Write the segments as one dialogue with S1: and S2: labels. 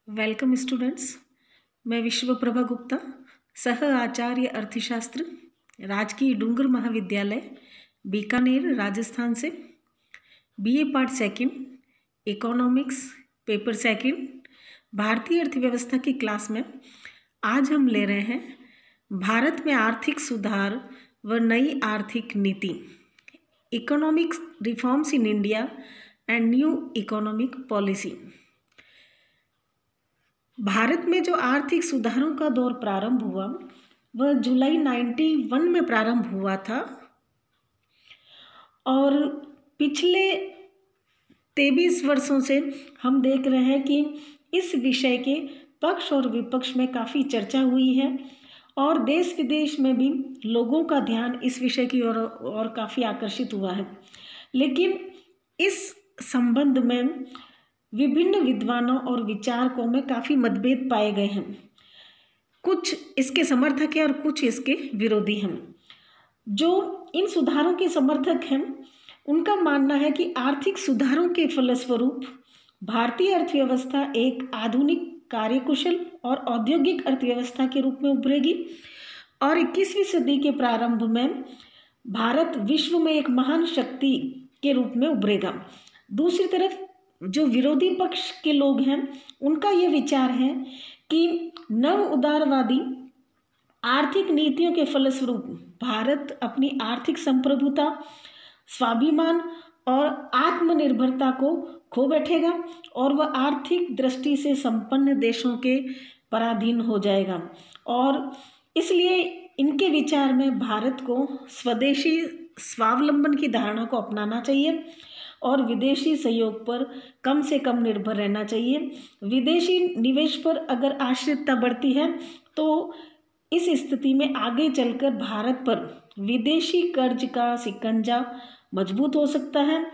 S1: Welcome students. मैं विश्वप्रभा गुप्ता, सह आचार्य अर्थशास्त्र, राजकीय डूंगर महाविद्यालय, बीकानेर, राजस्थान से BA part second, economics, paper second, भारतीय अर्थव्यवस्था की क्लास में आज हम ले रहे हैं भारत में आर्थिक सुधार व नई आर्थिक नीति, economics reforms in India and new economic policy. Bharat में जो आर्थिक सुधारों का दौर प्रारंभ हुआ वह जुलाई 91 में प्रारंभ हुआ था और पिछले 23 वर्षों से हम देख रहे हैं कि इस विषय के पक्ष और विपक्ष में काफ़ी चर्चा हुई है और देश विदेश में भी लोगों का ध्यान इस विषय की ओर काफ़ी आकर्षित हुआ है। लेकिन इस संबंध में विभिन्न विद्वानों और विचारकों में काफ़ी मतभेद पाए गए हैं। कुछ इसके समर्थक हैं और कुछ इसके विरोधी हैं। जो इन सुधारों के समर्थक हैं उनका मानना है कि आर्थिक सुधारों के फलस्वरूप भारतीय अर्थव्यवस्था एक आधुनिक, कार्यकुशल और औद्योगिक अर्थव्यवस्था के रूप में उभरेगी और 21वीं सदी के प्रारंभ में भारत विश्व में एक महान शक्ति के रूप में उभरेगा। दूसरी तरफ जो विरोधी पक्ष के लोग हैं उनका ये विचार है कि नव उदारवादी आर्थिक नीतियों के फलस्वरूप भारत अपनी आर्थिक संप्रभुता, स्वाभिमान और आत्मनिर्भरता को खो बैठेगा और वह आर्थिक दृष्टि से संपन्न देशों के पराधीन हो जाएगा और इसलिए इनके विचार में भारत को स्वदेशी स्वावलंबन की धारणा को अपनाना चाहिए और विदेशी सहयोग पर कम से कम निर्भर रहना चाहिए। विदेशी निवेश पर अगर आश्रितता बढ़ती है तो इस स्थिति में आगे चलकर भारत पर विदेशी कर्ज का शिकंजा मजबूत हो सकता है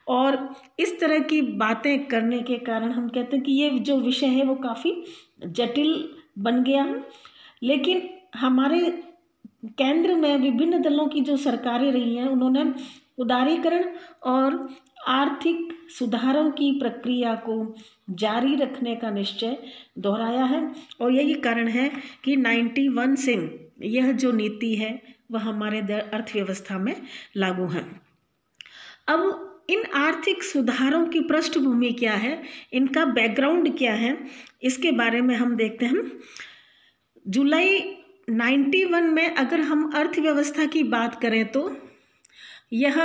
S1: और इस तरह की बातें करने के कारण हम कहते हैं कि ये जो विषय है वो काफ़ी जटिल बन गया है। लेकिन हमारे केंद्र में विभिन्न दलों की जो सरकारें रही हैं उन्होंने उदारीकरण और आर्थिक सुधारों की प्रक्रिया को जारी रखने का निश्चय दोहराया है और यही कारण है कि 91 से यह जो नीति है वह हमारे अर्थव्यवस्था में लागू है। अब इन आर्थिक सुधारों की पृष्ठभूमि क्या है, इनका बैकग्राउंड क्या है, इसके बारे में हम देखते हैं। जुलाई 91 में अगर हम अर्थव्यवस्था की बात करें तो यह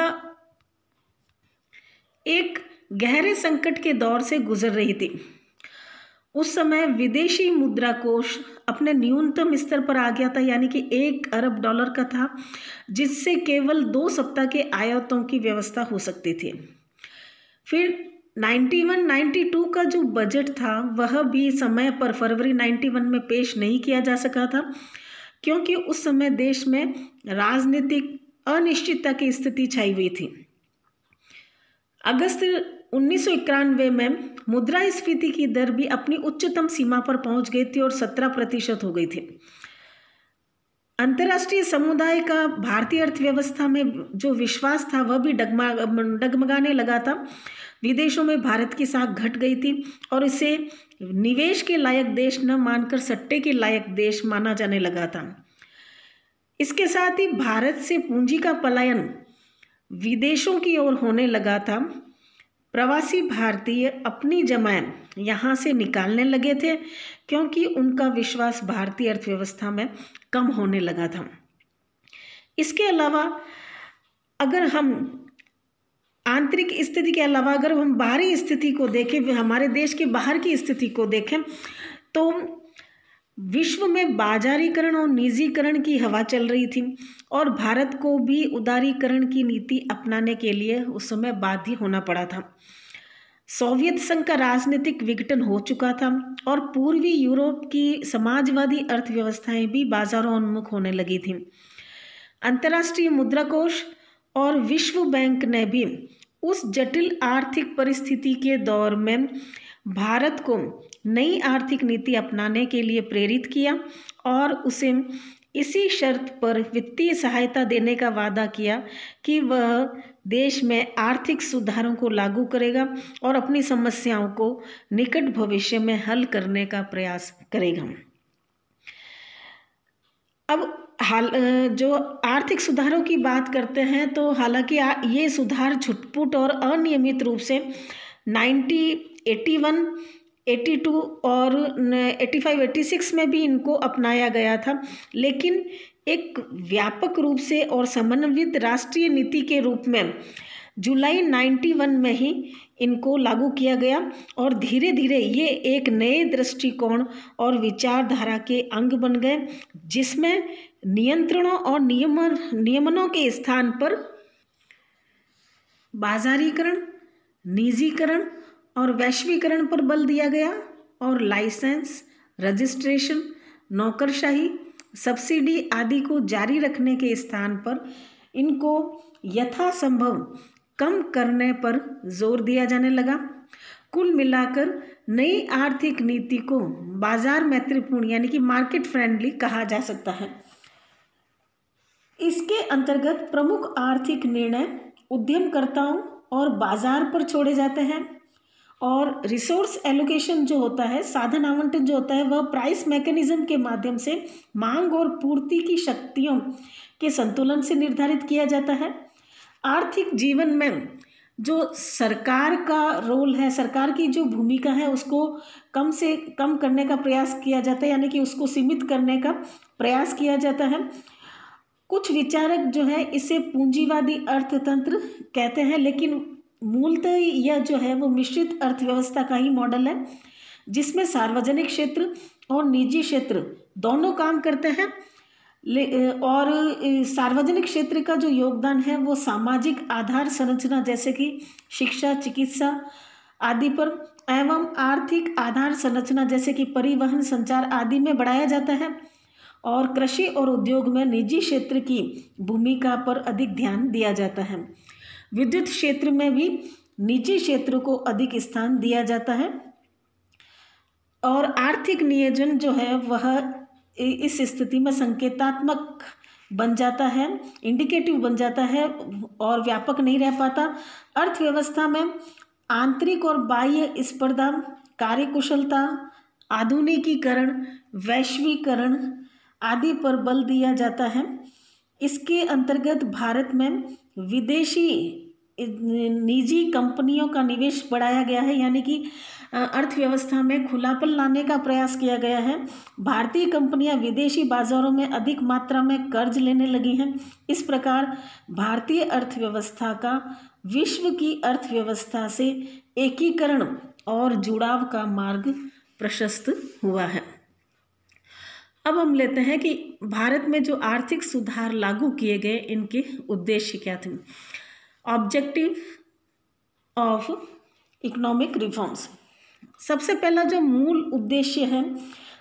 S1: एक गहरे संकट के दौर से गुजर रही थी। उस समय विदेशी मुद्रा कोष अपने न्यूनतम स्तर पर आ गया था, यानी कि $1 अरब का था, जिससे केवल 2 सप्ताह के आयातों की व्यवस्था हो सकती थी। फिर 91-92 का जो बजट था वह भी समय पर फरवरी 91 में पेश नहीं किया जा सका था क्योंकि उस समय देश में राजनीतिक अनिश्चितता की स्थिति छाई हुई थी। अगस्त 1991 में मुद्रास्फीति की दर भी अपनी उच्चतम सीमा पर पहुंच गई थी और 17% हो गई थी। अंतर्राष्ट्रीय समुदाय का भारतीय अर्थव्यवस्था में जो विश्वास था वह भी डगमगाने लगा था। विदेशों में भारत की साख घट गई थी और इसे निवेश के लायक देश न मानकर सट्टे के लायक देश माना जाने लगा था। इसके साथ ही भारत से पूंजी का पलायन विदेशों की ओर होने लगा था। प्रवासी भारतीय अपनी जमाएं यहाँ से निकालने लगे थे क्योंकि उनका विश्वास भारतीय अर्थव्यवस्था में कम होने लगा था। इसके अलावा अगर हम आंतरिक स्थिति के अलावा अगर हम बाहरी स्थिति को देखें, हमारे देश के बाहर की स्थिति को देखें तो विश्व में बाजारीकरण और निजीकरण की हवा चल रही थी और भारत को भी उदारीकरण की नीति अपनाने के लिए उस समय बाध्य होना पड़ा था। सोवियत संघ का राजनीतिक विघटन हो चुका था और पूर्वी यूरोप की समाजवादी अर्थव्यवस्थाएं भी बाजारोन्मुख होने लगी थी। अंतर्राष्ट्रीय मुद्रा कोष और विश्व बैंक ने भी उस जटिल आर्थिक परिस्थिति के दौर में भारत को नई आर्थिक नीति अपनाने के लिए प्रेरित किया और उसे इसी शर्त पर वित्तीय सहायता देने का वादा किया कि वह देश में आर्थिक सुधारों को लागू करेगा और अपनी समस्याओं को निकट भविष्य में हल करने का प्रयास करेगा। अब जो आर्थिक सुधारों की बात करते हैं तो हालांकि ये सुधार छुटपुट और अनियमित रूप से 81, 82 और 85, 86 में भी इनको अपनाया गया था, लेकिन एक व्यापक रूप से और समन्वित राष्ट्रीय नीति के रूप में जुलाई 91 में ही इनको लागू किया गया और धीरे धीरे ये एक नए दृष्टिकोण और विचारधारा के अंग बन गए, जिसमें नियंत्रणों और नियमनों के स्थान पर बाजारीकरण, निजीकरण और वैश्वीकरण पर बल दिया गया और लाइसेंस, रजिस्ट्रेशन, नौकरशाही, सब्सिडी आदि को जारी रखने के स्थान पर इनको यथासंभव कम करने पर जोर दिया जाने लगा। कुल मिलाकर नई आर्थिक नीति को बाजार मैत्रीपूर्ण यानी कि मार्केट फ्रेंडली कहा जा सकता है। इसके अंतर्गत प्रमुख आर्थिक निर्णय उद्यमकर्ताओं और बाजार पर छोड़े जाते हैं और रिसोर्स एलोकेशन जो होता है, साधन आवंटन जो होता है, वह प्राइस मैकेनिज्म के माध्यम से मांग और पूर्ति की शक्तियों के संतुलन से निर्धारित किया जाता है। आर्थिक जीवन में जो सरकार का रोल है, सरकार की जो भूमिका है, उसको कम से कम करने का प्रयास किया जाता है, यानी कि उसको सीमित करने का प्रयास किया जाता है। कुछ विचारक जो है इसे पूंजीवादी अर्थतंत्र कहते हैं, लेकिन मूलतः यह जो है वो मिश्रित अर्थव्यवस्था का ही मॉडल है, जिसमें सार्वजनिक क्षेत्र और निजी क्षेत्र दोनों काम करते हैं और सार्वजनिक क्षेत्र का जो योगदान है वो सामाजिक आधार संरचना जैसे कि शिक्षा, चिकित्सा आदि पर एवं आर्थिक आधार संरचना जैसे कि परिवहन, संचार आदि में बढ़ाया जाता है और कृषि और उद्योग में निजी क्षेत्र की भूमिका पर अधिक ध्यान दिया जाता है। विद्युत क्षेत्र में भी निजी क्षेत्र को अधिक स्थान दिया जाता है और आर्थिक नियोजन जो है वह इस स्थिति में संकेतात्मक बन जाता है, इंडिकेटिव बन जाता है और व्यापक नहीं रह पाता। अर्थव्यवस्था में आंतरिक और बाह्य स्पर्धा, कार्यकुशलता, आधुनिकीकरण, वैश्वीकरण आदि पर बल दिया जाता है। इसके अंतर्गत भारत में विदेशी निजी कंपनियों का निवेश बढ़ाया गया है, यानी कि अर्थव्यवस्था में खुलापन लाने का प्रयास किया गया है। भारतीय कंपनियां विदेशी बाजारों में अधिक मात्रा में कर्ज लेने लगी हैं। इस प्रकार भारतीय अर्थव्यवस्था का विश्व की अर्थव्यवस्था से एकीकरण और जुड़ाव का मार्ग प्रशस्त हुआ है। अब हम लेते हैं कि भारत में जो आर्थिक सुधार लागू किए गए, इनके उद्देश्य क्या थे। ऑब्जेक्टिव ऑफ इकोनॉमिक रिफॉर्म्स, सबसे पहला जो मूल उद्देश्य है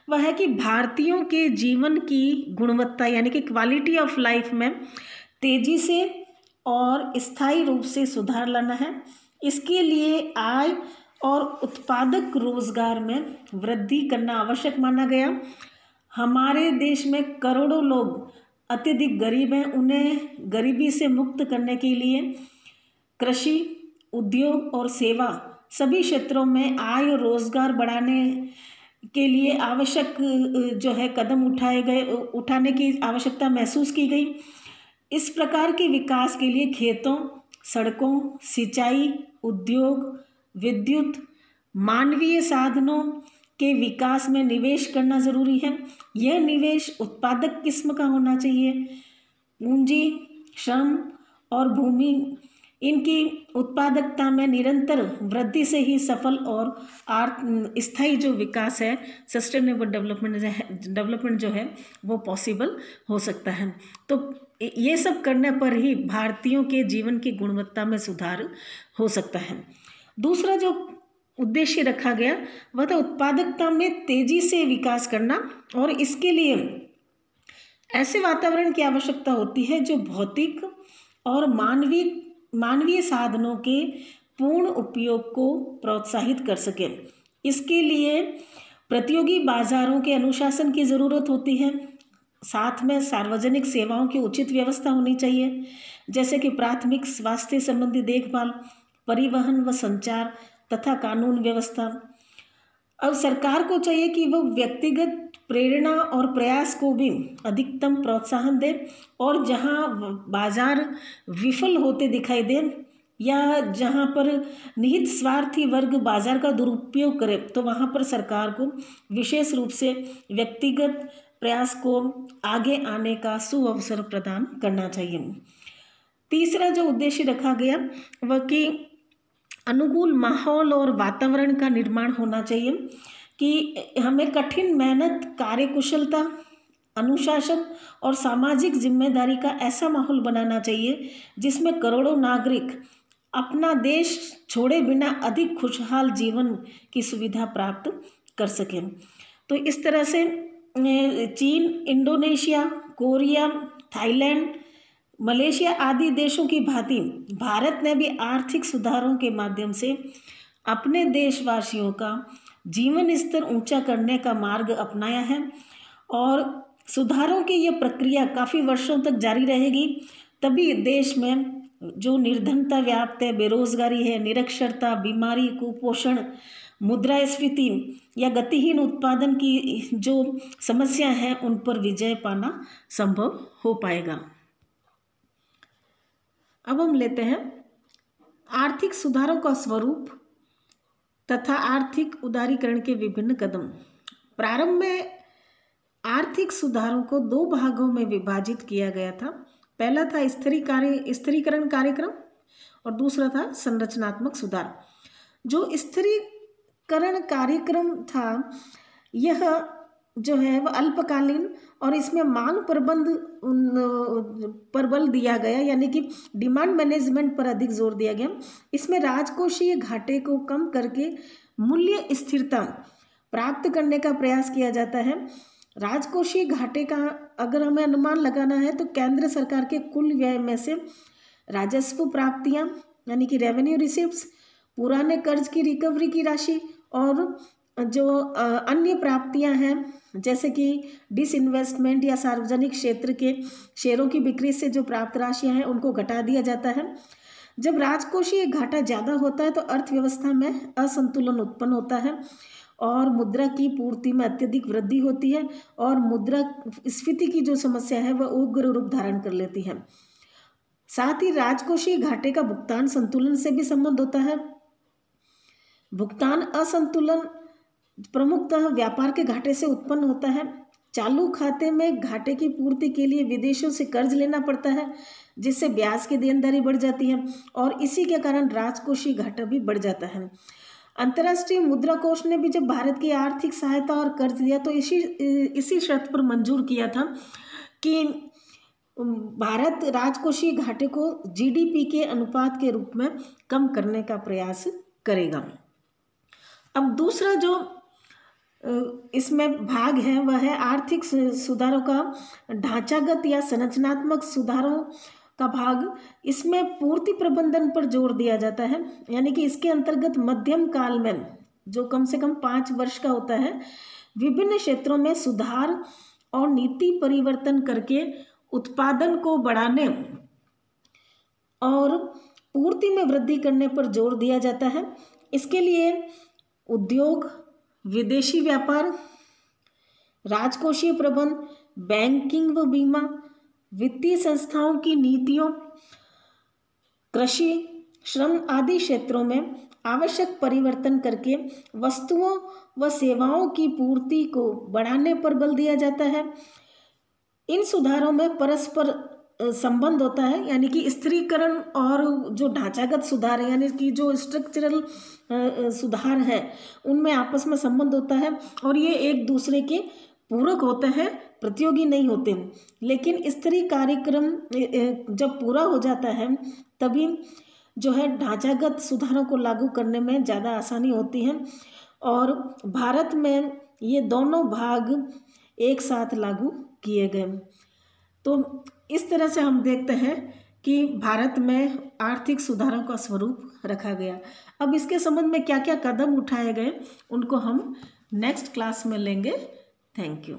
S1: वह है कि भारतीयों के जीवन की गुणवत्ता यानी कि क्वालिटी ऑफ लाइफ में तेजी से और स्थायी रूप से सुधार लाना है। इसके लिए आय और उत्पादक रोजगार में वृद्धि करना आवश्यक माना गया। हमारे देश में करोड़ों लोग अत्यधिक गरीब हैं, उन्हें गरीबी से मुक्त करने के लिए कृषि, उद्योग और सेवा सभी क्षेत्रों में आय और रोजगार बढ़ाने के लिए आवश्यक जो है कदम उठाने की आवश्यकता महसूस की गई। इस प्रकार के विकास के लिए खेतों, सड़कों, सिंचाई, उद्योग, विद्युत, मानवीय साधनों के विकास में निवेश करना जरूरी है। यह निवेश उत्पादक किस्म का होना चाहिए। पूंजी, श्रम और भूमि, इनकी उत्पादकता में निरंतर वृद्धि से ही सफल और स्थायी जो विकास है, सस्टेनेबल डेवलपमेंट जो है वो पॉसिबल हो सकता है। तो ये सब करने पर ही भारतीयों के जीवन की गुणवत्ता में सुधार हो सकता है। दूसरा जो उद्देश्य रखा गया वह था उत्पादकता में तेजी से विकास करना और इसके लिए ऐसे वातावरण की आवश्यकता होती है जो भौतिक और मानवीय साधनों के पूर्ण उपयोग को प्रोत्साहित कर सके। इसके लिए प्रतियोगी बाजारों के अनुशासन की ज़रूरत होती है। साथ में सार्वजनिक सेवाओं की उचित व्यवस्था होनी चाहिए, जैसे कि प्राथमिक स्वास्थ्य संबंधी देखभाल, परिवहन व संचार तथा कानून व्यवस्था। अब सरकार को चाहिए कि वह व्यक्तिगत प्रेरणा और प्रयास को भी अधिकतम प्रोत्साहन दे, और जहां बाजार विफल होते दिखाई दे या जहां पर निहित स्वार्थी वर्ग बाजार का दुरुपयोग करे, तो वहां पर सरकार को विशेष रूप से व्यक्तिगत प्रयास को आगे आने का सुअवसर प्रदान करना चाहिए। तीसरा जो उद्देश्य रखा गया वह कि अनुकूल माहौल और वातावरण का निर्माण होना चाहिए, कि हमें कठिन मेहनत, कार्यकुशलता, अनुशासन और सामाजिक जिम्मेदारी का ऐसा माहौल बनाना चाहिए जिसमें करोड़ों नागरिक अपना देश छोड़े बिना अधिक खुशहाल जीवन की सुविधा प्राप्त कर सकें। तो इस तरह से चीन, इंडोनेशिया, कोरिया, थाईलैंड, मलेशिया आदि देशों की भांति भारत ने भी आर्थिक सुधारों के माध्यम से अपने देशवासियों का जीवन स्तर ऊंचा करने का मार्ग अपनाया है, और सुधारों की यह प्रक्रिया काफ़ी वर्षों तक जारी रहेगी। तभी देश में जो निर्धनता व्याप्त है, बेरोजगारी है, निरक्षरता, बीमारी, कुपोषण, मुद्रास्फीति या गतिहीन उत्पादन की जो समस्या है उन पर विजय पाना संभव हो पाएगा। अब हम लेते हैं आर्थिक सुधारों का स्वरूप तथा आर्थिक उदारीकरण के विभिन्न कदम। प्रारंभ में आर्थिक सुधारों को दो भागों में विभाजित किया गया था। पहला था स्थिरीकरण कार्यक्रम और दूसरा था संरचनात्मक सुधार। जो स्थिरीकरण कार्यक्रम था यह जो है वह अल्पकालीन और इसमें मांग प्रबंध पर बल दिया गया, यानी कि डिमांड मैनेजमेंट पर अधिक जोर दिया गया। इसमें राजकोषीय घाटे को कम करके मूल्य स्थिरता प्राप्त करने का प्रयास किया जाता है। राजकोषीय घाटे का अगर हमें अनुमान लगाना है तो केंद्र सरकार के कुल व्यय में से राजस्व प्राप्तियां यानी कि रेवेन्यू रिसीव्स, पुराने कर्ज की रिकवरी की राशि और जो अन्य प्राप्तियां हैं जैसे कि डिसइन्वेस्टमेंट या सार्वजनिक क्षेत्र के शेयरों की बिक्री से जो प्राप्त राशियां हैं उनको घटा दिया जाता है। जब राजकोषीय घाटा ज़्यादा होता है तो अर्थव्यवस्था में असंतुलन उत्पन्न होता है और मुद्रा की पूर्ति में अत्यधिक वृद्धि होती है और मुद्रास्फीति की जो समस्या है वह उग्र रूप धारण कर लेती है। साथ ही राजकोषीय घाटे का भुगतान संतुलन से भी संबंध होता है। भुगतान असंतुलन प्रमुखतः व्यापार के घाटे से उत्पन्न होता है। चालू खाते में घाटे की पूर्ति के लिए विदेशों से कर्ज लेना पड़ता है जिससे ब्याज की देनदारी बढ़ जाती है और इसी के कारण राजकोषीय घाटा भी बढ़ जाता है। अंतर्राष्ट्रीय मुद्रा कोष ने भी जब भारत की आर्थिक सहायता और कर्ज दिया तो इसी शर्त पर मंजूर किया था कि भारत राजकोषीय घाटे को जीडीपी के अनुपात के रूप में कम करने का प्रयास करेगा। अब दूसरा जो इसमें भाग है वह है आर्थिक सुधारों का ढांचागत या संरचनात्मक सुधारों का भाग। इसमें पूर्ति प्रबंधन पर जोर दिया जाता है, यानी कि इसके अंतर्गत मध्यम काल में जो कम से कम 5 वर्ष का होता है विभिन्न क्षेत्रों में सुधार और नीति परिवर्तन करके उत्पादन को बढ़ाने और पूर्ति में वृद्धि करने पर जोर दिया जाता है। इसके लिए उद्योग, विदेशी व्यापार, राजकोषीय प्रबंध, बैंकिंग व बीमा, वित्तीय संस्थाओं की नीतियों, कृषि, श्रम आदि क्षेत्रों में आवश्यक परिवर्तन करके वस्तुओं व सेवाओं की पूर्ति को बढ़ाने पर बल दिया जाता है। इन सुधारों में परस्पर संबंध होता है, यानी कि स्थिरीकरण और जो ढांचागत सुधार है यानी कि जो स्ट्रक्चरल सुधार है उनमें आपस में संबंध होता है और ये एक दूसरे के पूरक होते हैं, प्रतियोगी नहीं होते। लेकिन स्थिरीकरण कार्यक्रम जब पूरा हो जाता है तभी जो है ढांचागत सुधारों को लागू करने में ज़्यादा आसानी होती है और भारत में ये दोनों भाग एक साथ लागू किए गए। तो इस तरह से हम देखते हैं कि भारत में आर्थिक सुधारों का स्वरूप रखा गया। अब इसके संबंध में क्या क्या कदम उठाए गए उनको हम नेक्स्ट क्लास में लेंगे। Thank you.